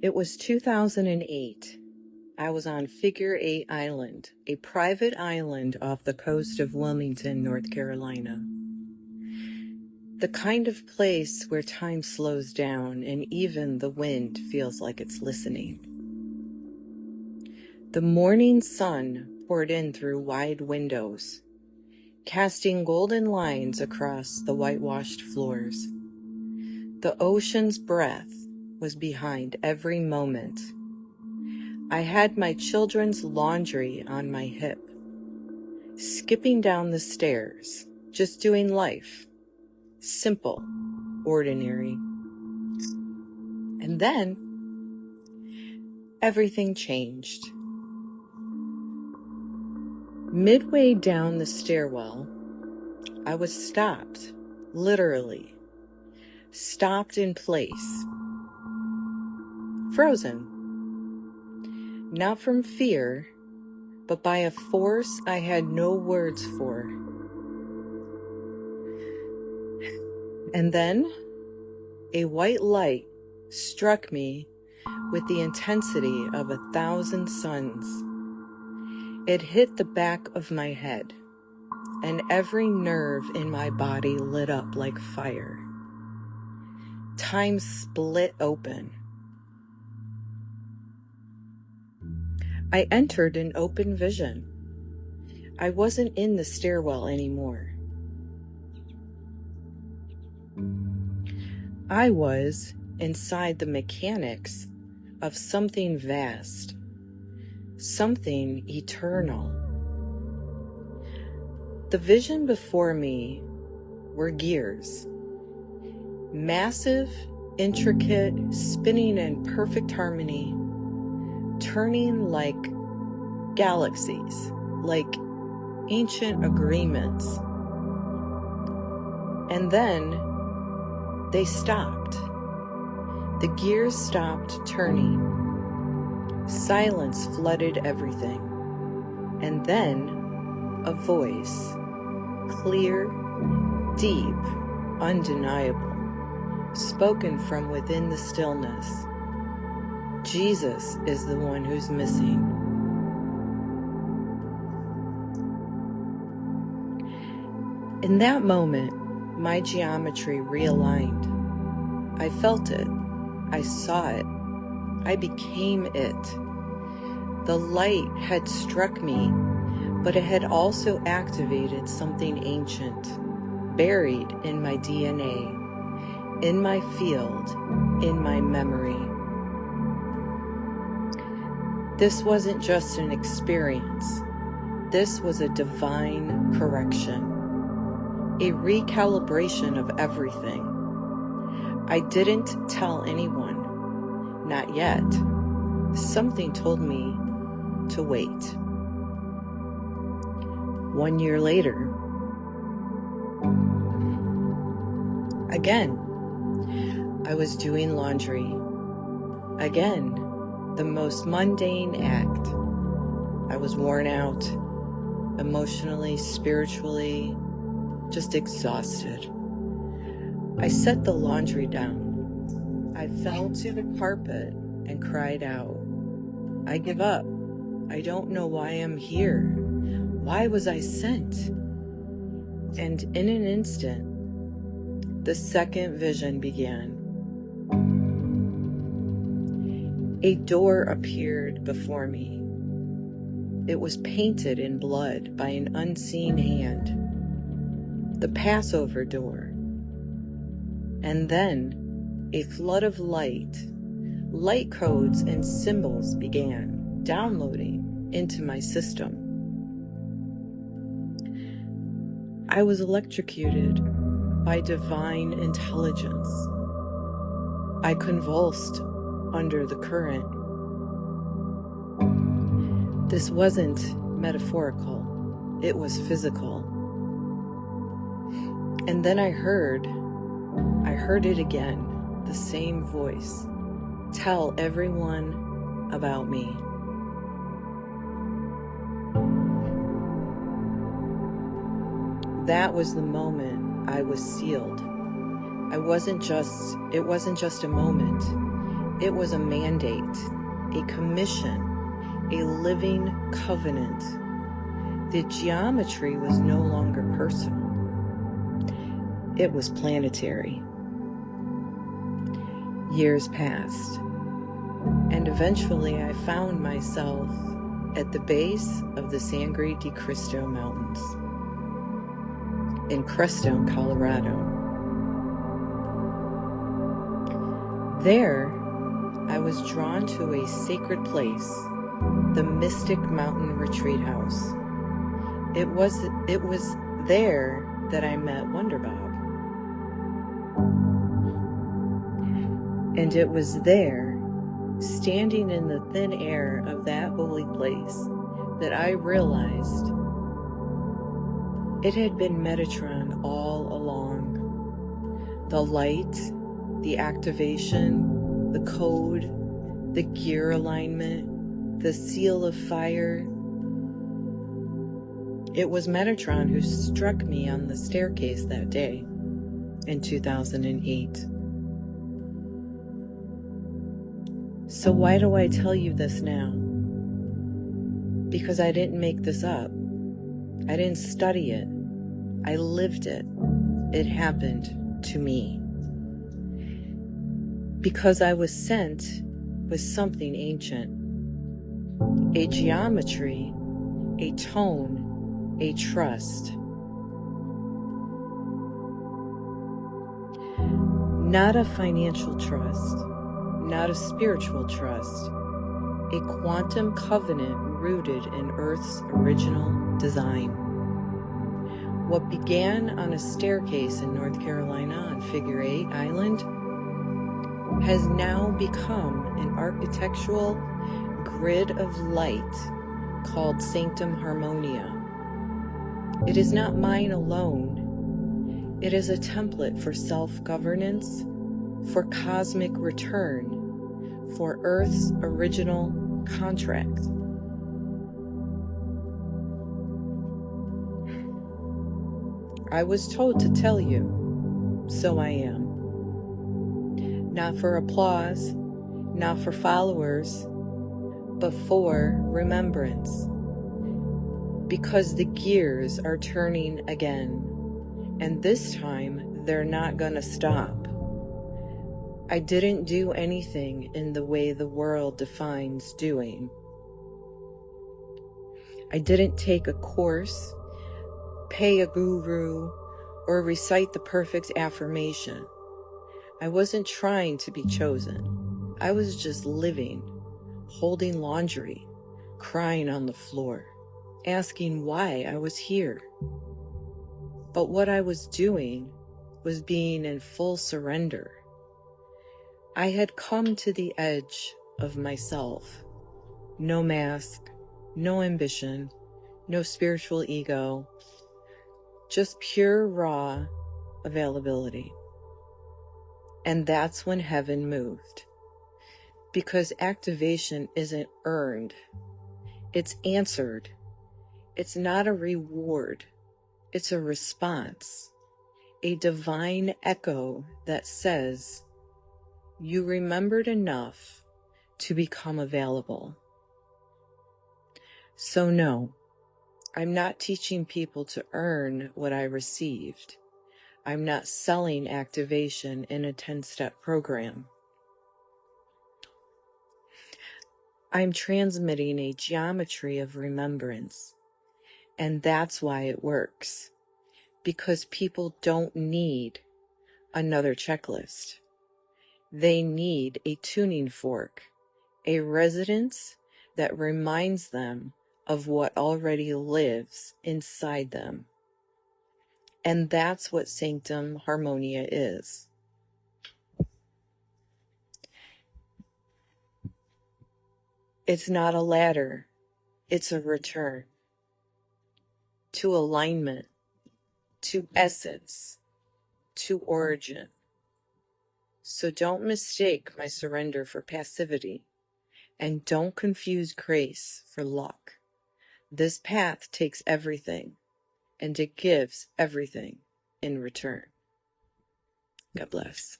It was 2008. I was on Figure 8 Island, a private island off the coast of Wilmington, North Carolina. The kind of place where time slows down and even the wind feels like it's listening. The morning sun poured in through wide windows, casting golden lines across the whitewashed floors. The ocean's breath was behind every moment. I had my children's laundry on my hip, skipping down the stairs, just doing life. Simple, ordinary. And then, everything changed. Midway down the stairwell, I was stopped, literally. Stopped in place. Frozen. Not from fear, but by a force I had no words for. And then, a white light struck me with the intensity of 1,000 suns. It hit the back of my head, and every nerve in my body lit up like fire. Time split open. I entered an open vision. I wasn't in the stairwell anymore. I was inside the mechanics of something vast, something eternal. The vision before me were gears, massive, intricate, spinning in perfect harmony, turning like galaxies, like ancient agreements. And then they stopped. The gears stopped turning. Silence flooded everything. And then a voice, clear, deep, undeniable, spoken from within the stillness. Jesus is the one who's missing. In that moment, my geometry realigned. I felt it. I saw it. I became it. The light had struck me, but it had also activated something ancient, buried in my DNA, in my field, in my memory. This wasn't just an experience. This was a divine correction, a recalibration of everything. I didn't tell anyone, not yet. Something told me to wait. 1 year later, again, I was doing laundry. Again, the most mundane act. I was worn out, emotionally, spiritually, just exhausted. I set the laundry down. I fell to the carpet and cried out, I give up. I don't know why I'm here. Why was I sent? And in an instant, the second vision began. A door appeared before me. It was painted in blood by an unseen hand. The Passover door. And then a flood of light codes and symbols began downloading into my system. I was electrocuted by divine intelligence. I convulsed under the current. This wasn't metaphorical, it was physical. And then I heard it again, the same voice. Tell everyone about me. That was the moment I was sealed. It wasn't just a moment. It was a mandate, a commission, a living covenant. The geometry was no longer personal. It was planetary. Years passed, and eventually I found myself at the base of the Sangre de Cristo Mountains in Crestone, Colorado. There, I was drawn to a sacred place, the Mystic Mountain Retreat House. It was there that I met Wonder Bob. And it was there, standing in the thin air of that holy place, that I realized it had been Metatron all along. The light, the activation, the code, the gear alignment, the seal of fire. It was Metatron who struck me on the staircase that day in 2008. So why do I tell you this now? Because I didn't make this up. I didn't study it. I lived it. It happened to me. Because I was sent with something ancient. A geometry, a tone, a trust. Not a financial trust, not a spiritual trust, a quantum covenant rooted in Earth's original design. What began on a staircase in North Carolina on Figure 8 Island has now become an architectural grid of light called Sanctum Harmonia. It is not mine alone. It is a template for self-governance, for cosmic return, for Earth's original contract. I was told to tell you, so I am. Not for applause, not for followers, but for remembrance. Because the gears are turning again, and this time they're not gonna stop. I didn't do anything in the way the world defines doing. I didn't take a course, pay a guru, or recite the perfect affirmation. I wasn't trying to be chosen. I was just living, holding laundry, crying on the floor, asking why I was here. But what I was doing was being in full surrender. I had come to the edge of myself. No mask, no ambition, no spiritual ego, just pure raw availability. And that's when heaven moved. Because activation isn't earned, it's answered. It's not a reward, it's a response, a divine echo that says, you remembered enough to become available. So no, I'm not teaching people to earn what I received. I'm not selling activation in a 10-step program. I'm transmitting a geometry of remembrance. And that's why it works. Because people don't need another checklist. They need a tuning fork, a resonance that reminds them of what already lives inside them. And that's what Sanctum Harmonia is. It's not a ladder, it's a return to alignment, to essence, to origin. So don't mistake my surrender for passivity, and don't confuse grace for luck. This path takes everything, and it gives everything in return. God bless.